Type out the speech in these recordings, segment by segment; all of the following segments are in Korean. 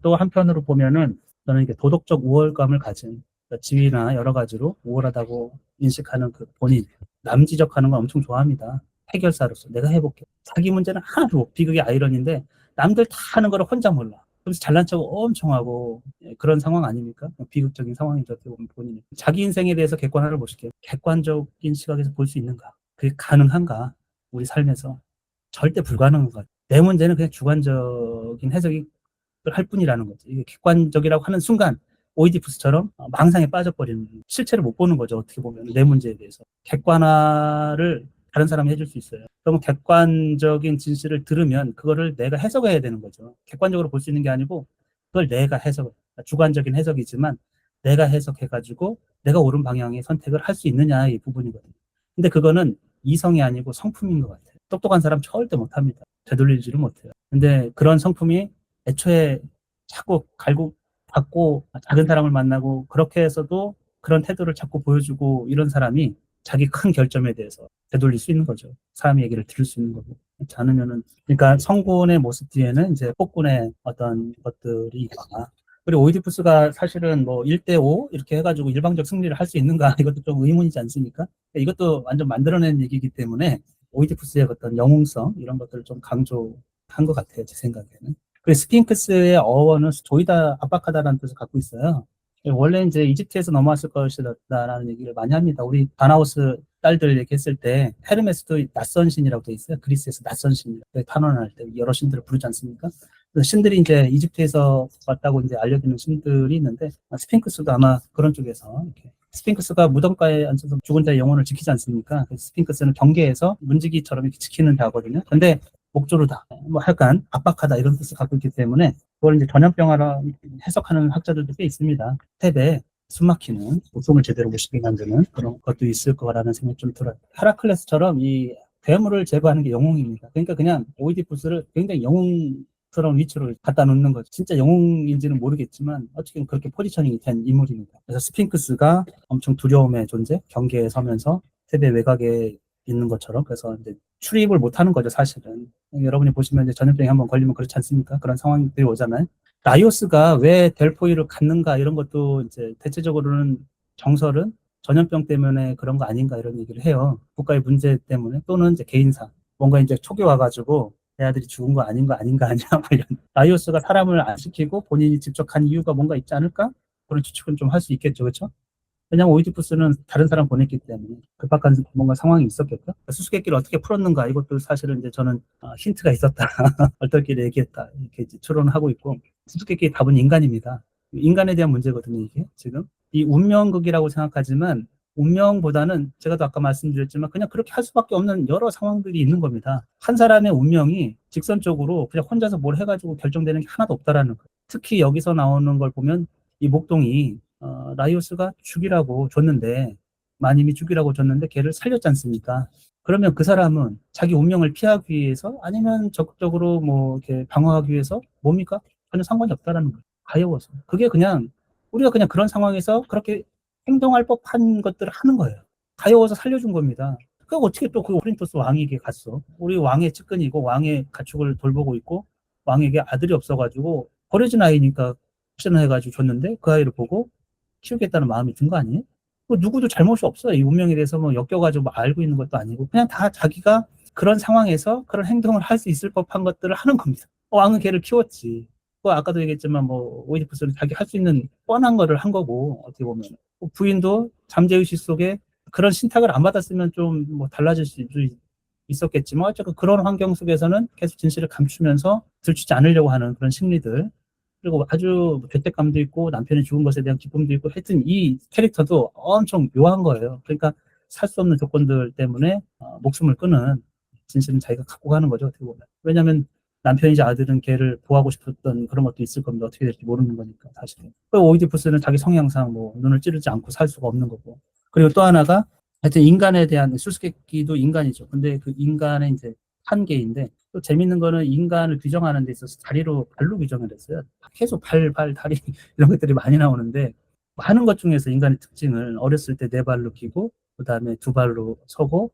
또 한편으로 보면은 저는 이게 도덕적 우월감을 가진, 그러니까 지위나 여러 가지로 우월하다고 인식하는 그 본인, 남 지적하는 걸 엄청 좋아합니다. 해결사로서 내가 해볼게. 자기 문제는 하나도 없고, 비극의 아이러니인데 남들 다 하는 거를 혼자 몰라. 그래서 잘난 척 엄청 하고, 그런 상황 아닙니까? 비극적인 상황이죠. 어떻게 보면 본인이. 자기 인생에 대해서 객관화를 보실게요. 객관적인 시각에서 볼 수 있는가? 그게 가능한가? 우리 삶에서. 절대 불가능한 것 같아요. 내 문제는 그냥 주관적인 해석을 할 뿐이라는 거죠. 이게 객관적이라고 하는 순간 오이디푸스처럼 망상에 빠져버리는, 실체를 못 보는 거죠. 어떻게 보면 내 문제에 대해서. 객관화를 다른 사람이 해줄 수 있어요. 그러면 객관적인 진실을 들으면 그거를 내가 해석해야 되는 거죠. 객관적으로 볼 수 있는 게 아니고 그걸 내가 해석, 주관적인 해석이지만 내가 해석해가지고 내가 옳은 방향의 선택을 할 수 있느냐, 이 부분이거든요. 근데 그거는 이성이 아니고 성품인 것 같아요. 똑똑한 사람 절대 못합니다. 되돌리지를 못해요. 근데 그런 성품이 애초에 자꾸 갈고 닦고 작은 사람을 만나고 그렇게 해서도 그런 태도를 자꾸 보여주고 이런 사람이 자기 큰 결점에 대해서 되돌릴 수 있는 거죠. 사람 얘기를 들을 수 있는 거고. 그렇지 않으면은, 그러니까 성군의 모습 뒤에는 이제 폭군의 어떤 것들이 있거나, 그리고 오이디푸스가 사실은 뭐 1대5 이렇게 해가지고 일방적 승리를 할 수 있는가 이것도 좀 의문이지 않습니까? 이것도 완전 만들어낸 얘기이기 때문에 오이디푸스의 어떤 영웅성 이런 것들을 좀 강조한 것 같아요, 제 생각에는. 그리고 스핑크스의 어원은 조이다, 압박하다라는 뜻을 갖고 있어요. 원래 이제 이집트에서 넘어왔을 것이다라는 얘기를 많이 합니다. 우리 바나우스 딸들 얘기했을 때 헤르메스도 낯선 신이라고 돼 있어요. 그리스에서 낯선 신이라고 탄원할 때 여러 신들을 부르지 않습니까? 신들이 이제 이집트에서 왔다고 이제 알려지는 신들이 있는데 스핑크스도 아마 그런 쪽에서 이렇게, 스핑크스가 무덤가에 앉아서 죽은 자의 영혼을 지키지 않습니까? 스핑크스는 경계에서 문지기처럼 이렇게 지키는 자거든요. 근데 목조르다, 뭐 약간 압박하다 이런 뜻을 갖고 있기 때문에 그걸 이제 전염병화라 해석하는 학자들도 꽤 있습니다. 탭에 숨막히는, 목숨을 제대로 못 쉬게 만드는 그런 것도 있을 거라는 생각이 좀 들어요. 헤라클레스처럼 이 괴물을 제거하는 게 영웅입니다. 그러니까 그냥 오이디푸스를 굉장히 영웅스러운 위치로 갖다 놓는 거죠. 진짜 영웅인지는 모르겠지만 어쨌든 그렇게 포지셔닝이 된 인물입니다. 그래서 스핑크스가 엄청 두려움의 존재, 경계에 서면서 탭의 외곽에 있는 것처럼, 그래서 이제 출입을 못 하는 거죠, 사실은. 여러분이 보시면 이제 전염병에 한번 걸리면 그렇지 않습니까? 그런 상황들이 오잖아요. 라이오스가 왜 델포이를 갔는가 이런 것도 이제 대체적으로는 정설은 전염병 때문에 그런 거 아닌가 이런 얘기를 해요. 국가의 문제 때문에 또는 이제 개인사. 뭔가 이제 촉이 와가지고 내 아들이 죽은 거 아닌가 아니냐 이런. 라이오스가 사람을 안 시키고 본인이 직접 간 이유가 뭔가 있지 않을까? 그런 추측은 좀 할 수 있겠죠, 그렇죠? 왜냐하면 오이디푸스는 다른 사람 보냈기 때문에 급박한 뭔가 상황이 있었겠죠. 수수께끼를 어떻게 풀었는가 이것도 사실은 이제 저는 힌트가 있었다. 얼떨결에 얘기했다. 이렇게 이제 추론을 하고 있고, 수수께끼의 답은 인간입니다. 인간에 대한 문제거든요, 이게 지금. 이 운명극이라고 생각하지만 운명보다는 제가 또 아까 말씀드렸지만 그냥 그렇게 할 수밖에 없는 여러 상황들이 있는 겁니다. 한 사람의 운명이 직선적으로 그냥 혼자서 뭘 해가지고 결정되는 게 하나도 없다라는 거예요. 특히 여기서 나오는 걸 보면 이 목동이 라이오스가 죽이라고 줬는데, 마님이 죽이라고 줬는데 걔를 살렸지 않습니까? 그러면 그 사람은 자기 운명을 피하기 위해서 아니면 적극적으로 뭐 이렇게 방어하기 위해서 뭡니까? 전혀 상관이 없다라는 거예요. 가여워서. 그게 그냥 우리가 그냥 그런 상황에서 그렇게 행동할 법한 것들을 하는 거예요. 가여워서 살려준 겁니다. 그 어떻게 또 그 오린토스 왕에게 갔어? 우리 왕의 측근이고 왕의 가축을 돌보고 있고 왕에게 아들이 없어가지고 버려진 아이니까 혹시나 해가지고 줬는데 그 아이를 보고 키우겠다는 마음이 든 거 아니에요? 뭐 누구도 잘못이 없어요. 이 운명에 대해서 뭐 엮여가지고 뭐 알고 있는 것도 아니고 그냥 다 자기가 그런 상황에서 그런 행동을 할 수 있을 법한 것들을 하는 겁니다. 왕은 걔를 키웠지. 뭐 아까도 얘기했지만 뭐 오이디푸스는 자기 할 수 있는 뻔한 거를 한 거고 어떻게 보면 부인도 잠재의식 속에 그런 신탁을 안 받았으면 좀 뭐 달라질 수도 있었겠지만 어쨌든 그런 환경 속에서는 계속 진실을 감추면서 들추지 않으려고 하는 그런 심리들, 그리고 아주 죄책감도 있고 남편이 죽은 것에 대한 기쁨도 있고 하여튼 이 캐릭터도 엄청 묘한 거예요. 그러니까 살 수 없는 조건들 때문에 목숨을 끊은, 진실은 자기가 갖고 가는 거죠, 어떻게 보면. 왜냐하면 남편이자 아들은 걔를 보호하고 싶었던 그런 것도 있을 겁니다. 어떻게 될지 모르는 거니까 사실은. 오이디푸스는 자기 성향상 뭐 눈을 찌르지 않고 살 수가 없는 거고. 그리고 또 하나가 하여튼 인간에 대한, 수수께끼도 인간이죠. 근데 그 인간의 이제 한계인데, 또 재밌는 거는 인간을 규정하는 데 있어서 발로 규정을 했어요. 계속 다리 이런 것들이 많이 나오는데, 많은 것 중에서 인간의 특징을 어렸을 때 네 발로 끼고, 그 다음에 두 발로 서고,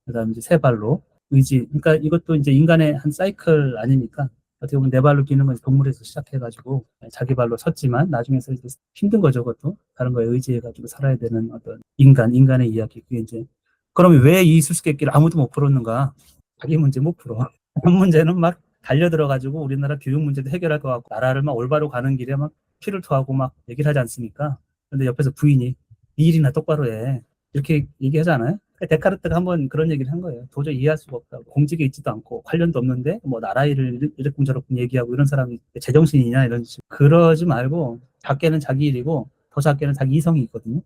그 다음에 이제 세 발로 의지. 그러니까 이것도 이제 인간의 한 사이클 아닙니까? 어떻게 보면 네 발로 기는 건 동물에서 시작해가지고 자기 발로 섰지만 나중에서 이제 힘든 거죠. 그것도 다른 거에 의지해가지고 살아야 되는 어떤 인간의 이야기. 그게 이제 그러면 왜 이 수수께끼를 아무도 못 풀었는가? 자기 문제 못 풀어. 한 문제는 막 달려들어가지고 우리나라 교육 문제도 해결할 것 같고 나라를 막 올바로 가는 길에 막 피를 토하고 막 얘기를 하지 않습니까? 근데 옆에서 부인이 네 일이나 똑바로 해. 이렇게 얘기하잖아요. 데카르트가 한번 그런 얘기를 한 거예요. 도저히 이해할 수가 없다고. 공직에 있지도 않고 관련도 없는데 뭐 나라 일을 이렇쿵저렇쿵 얘기하고 이런 사람이 제정신이냐 이런 식으로. 그러지 말고 작게는 자기 일이고 더 작게는 자기 이성이 있거든요.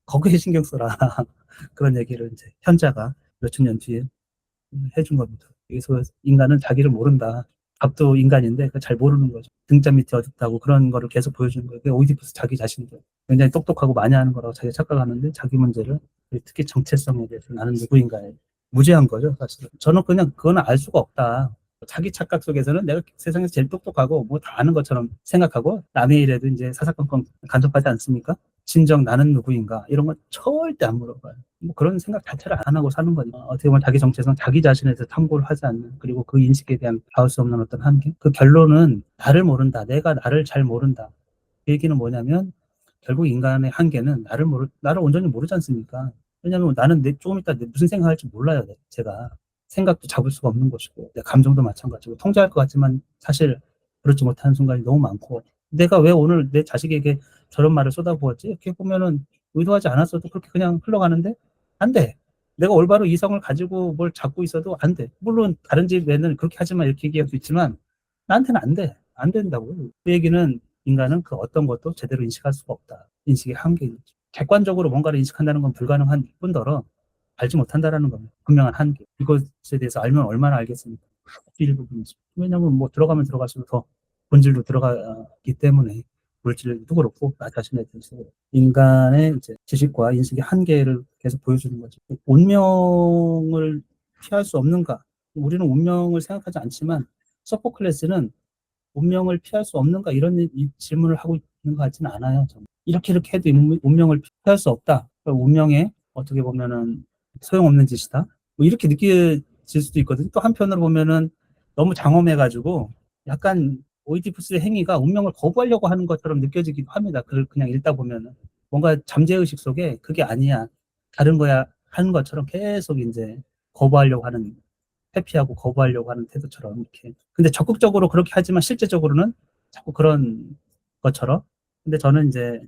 거기에 신경 써라. 그런 얘기를 이제 현자가 몇천 년 뒤에 해준 겁니다. 그래서 인간은 자기를 모른다. 밥도 인간인데 잘 모르는 거죠. 등짝 밑이 어둡다고 그런 거를 계속 보여주는 거예요. 오이디푸스 자기 자신도 굉장히 똑똑하고 많이 하는 거라고 자기가 착각하는데 자기 문제를 특히 정체성에 대해서 나는 누구인가에 무죄한 거죠. 사실 저는 그냥 그거는 알 수가 없다. 자기 착각 속에서는 내가 세상에서 제일 똑똑하고 뭐 다 아는 것처럼 생각하고 남의 일에도 이제 사사건건 간섭하지 않습니까? 진정 나는 누구인가 이런 건 절대 안 물어봐요. 뭐 그런 생각 자체를 안 하고 사는 거니까 어떻게 보면 자기 정체성 자기 자신에 대해서 탐구를 하지 않는 그리고 그 인식에 대한 닿을 수 없는 어떤 한계 그 결론은 나를 모른다 내가 나를 잘 모른다 그 얘기는 뭐냐면 결국 인간의 한계는 나를 온전히 모르지 않습니까? 왜냐하면 나는 조금 이따 무슨 생각할지 몰라요. 제가 생각도 잡을 수가 없는 것이고 내 감정도 마찬가지고 통제할 것 같지만 사실 그렇지 못하는 순간이 너무 많고 내가 왜 오늘 내 자식에게 저런 말을 쏟아부었지? 이렇게 보면은 의도하지 않았어도 그렇게 그냥 흘러가는데 안 돼. 내가 올바로 이성을 가지고 뭘 잡고 있어도 안 돼. 물론 다른 집에는 그렇게 하지만 이렇게 얘기할 수 있지만 나한테는 안 돼. 안 된다고. 그 얘기는 인간은 그 어떤 것도 제대로 인식할 수가 없다. 인식의 한계이죠. 객관적으로 뭔가를 인식한다는 건 불가능한 뿐더러 알지 못한다라는 겁니다. 분명한 한계. 이것에 대해서 알면 얼마나 알겠습니까? 일부분이죠. 왜냐하면 뭐 들어가면 들어갈수록 더 본질로 들어가기 때문에 물질도 그렇고 나 자신에 대해서 인간의 이제 지식과 인식의 한계를 계속 보여주는 거죠. 운명을 피할 수 없는가? 우리는 운명을 생각하지 않지만 소포클레스는 운명을 피할 수 없는가 이런 이 질문을 하고 있는 것 같지는 않아요. 저는. 이렇게 해도 운명을 피할 수 없다. 그러니까 운명에 어떻게 보면은 소용없는 짓이다. 뭐 이렇게 느껴질 수도 있거든요. 또 한편으로 보면은 너무 장엄해가지고 약간 오이디푸스의 행위가 운명을 거부하려고 하는 것처럼 느껴지기도 합니다. 그걸 그냥 읽다 보면은 뭔가 잠재의식 속에 그게 아니야. 다른 거야 하는 것처럼 계속 이제 거부하려고 하는 회피하고 거부하려고 하는 태도처럼 이렇게. 근데 적극적으로 그렇게 하지만 실제적으로는 자꾸 그런 것처럼. 근데 저는 이제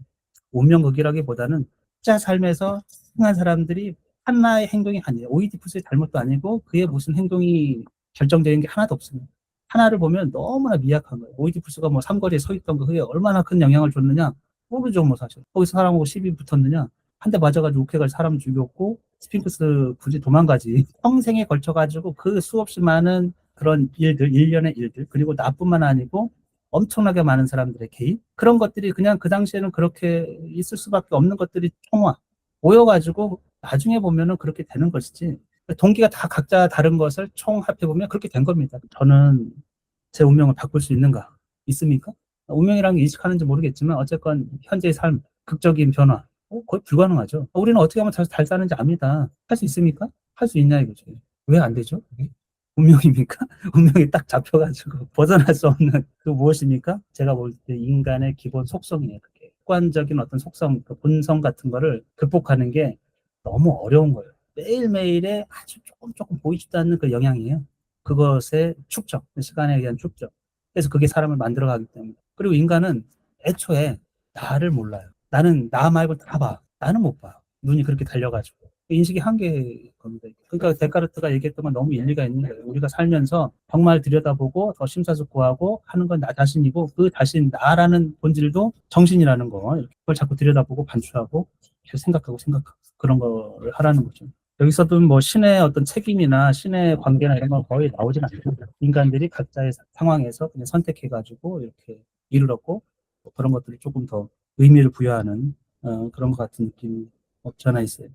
운명극이라기보다는 진짜 삶에서 행한 사람들이 하나의 행동이 아니에요. 오이디푸스의 잘못도 아니고 그의 무슨 행동이 결정적인 게 하나도 없습니다. 하나를 보면 너무나 미약한 거예요. 오이디푸스가 뭐 삼거리에 서 있던 그에 얼마나 큰 영향을 줬느냐 모르죠 뭐 사실. 거기서 사람하고 시비 붙었느냐 한 대 맞아가지고 욱해가지고 사람 죽였고 스핑크스 굳이 도망가지. 평생에 걸쳐가지고 그 수없이 많은 그런 일들, 일련의 일들, 그리고 나뿐만 아니고 엄청나게 많은 사람들의 개입, 그런 것들이 그냥 그 당시에는 그렇게 있을 수밖에 없는 것들이 총화, 모여가지고 나중에 보면은 그렇게 되는 것이지. 동기가 다 각자 다른 것을 총합해보면 그렇게 된 겁니다. 저는 제 운명을 바꿀 수 있는가? 있습니까? 운명이라는 게 인식하는지 모르겠지만 어쨌건 현재의 삶, 극적인 변화, 거의 불가능하죠. 우리는 어떻게 하면 잘 사는지 압니다. 할 수 있습니까? 할 수 있냐 이거죠. 왜 안 되죠? 운명입니까? 운명이 딱 잡혀가지고 벗어날 수 없는 그 무엇입니까? 제가 볼 때 인간의 기본 속성이에요. 그게 객관적인 어떤 속성, 그 본성 같은 거를 극복하는 게 너무 어려운 거예요. 매일매일의 아주 조금 보이지도 않는 그 영향이에요. 그것의 축적, 시간에 의한 축적. 그래서 그게 사람을 만들어가기 때문에. 그리고 인간은 애초에 나를 몰라요. 나는 나 말고 다 봐. 나는 못 봐. 눈이 그렇게 달려가지고. 인식이 한계인 겁니다. 그러니까 데카르트가 얘기했던 건 너무 일리가 있는 거예요. 우리가 살면서 정말 들여다보고 더 심사숙고하고 하는 건 나 자신이고 그 자신 나라는 본질도 정신이라는 거 그걸 자꾸 들여다보고 반추하고 계속 생각하고 그런 거를 하라는 거죠. 여기서도 뭐 신의 어떤 책임이나 신의 관계나 이런 건 거의 나오진 않습니다. 인간들이 각자의 상황에서 그냥 선택해가지고 이렇게 이르렀고 뭐 그런 것들을 조금 더 의미를 부여하는 그런 것 같은 느낌이 없지 않아 있어요.